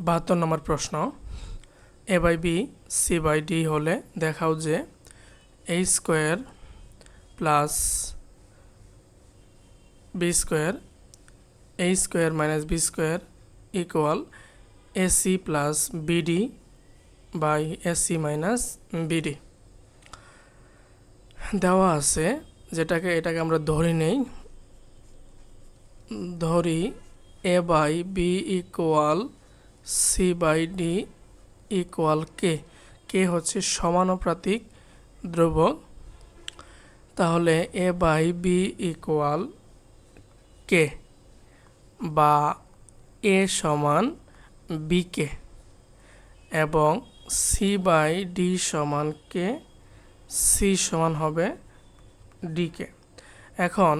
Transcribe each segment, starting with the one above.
72 নম্বর প্রশ্ন, A by B C by D হলে দেখাও যে A square plus B square A square minus B square equal AC plus BD by AC minus BD দেওয়া আছে। এটাকে আমরা ধরি A by B equal C by D equal K. K হচ্ছে সমানুপাতিক ধ্রুবক, তাহলে A by B equal K বা এ সমান বি কে এবং সি বাই ডি সমান কে, সি সমান হবে ডি কে। এখন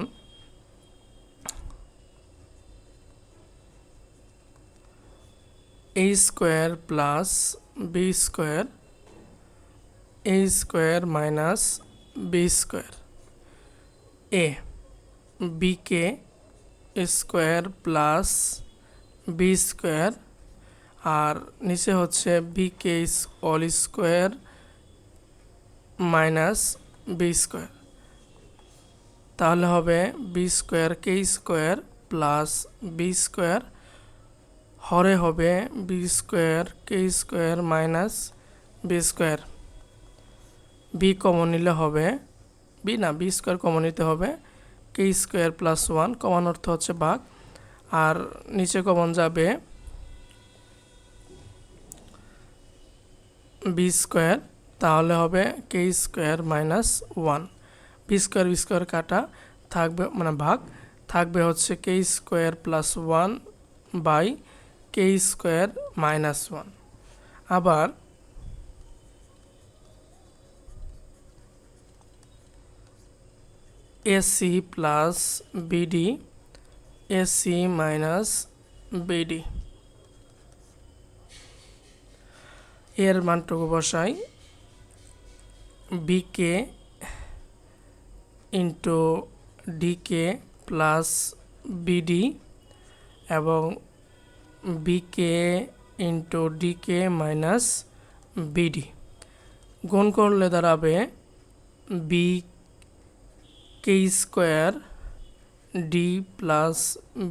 A square plus B square A square minus B square A B K square plus B square আর নিচে হচ্ছে B K all square minus B square, তাহলে হবে B square K square plus B square হরে হবে B square K square minus B square. B common নিলে হবে B square common নিতে হবে কে স্কোয়ার প্লাস 1, কমন অর্থ হচ্ছে ভাগ, আর নিচে কমন যাবে বি স্কোয়ার, তাহলে হবে K square minus 1। B square কাটা থাকবে মানে ভাগ থাকবে হচ্ছে K square plus 1 by K square minus 1। আবার AC plus BD AC minus BD এর মানটুকু বসাই BK into DK plus BD এবং BK into DK minus BD গুণ করলে দাঁড়াবে B K square D plus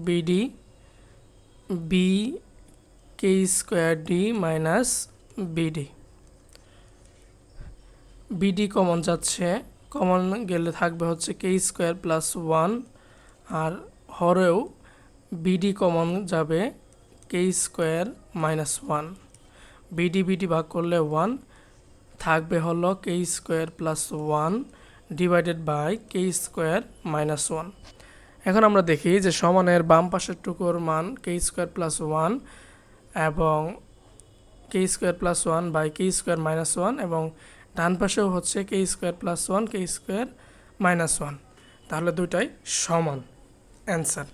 BD B K square D minus BD. BD common যাচ্ছে, common গেলে থাকবে হচ্ছে কে স্কোয়ার প্লাস 1 আর হরেও বিডি কমন যাবে কে স্কোয়ার মাইনাস 1। বিডি ভাগ করলে 1 থাকবে হলো K square plus 1 divided by K square minus 1। এখন আমরা দেখি যে সমানের বাম পাশের টুকুর মান কে স্কোয়ার প্লাস 1 এবং K square plus 1 by K square minus 1 এবং ডান পাশেও হচ্ছে K square plus 1 K square minus 1, তাহলে দুইটাই সমান। অ্যান্সার।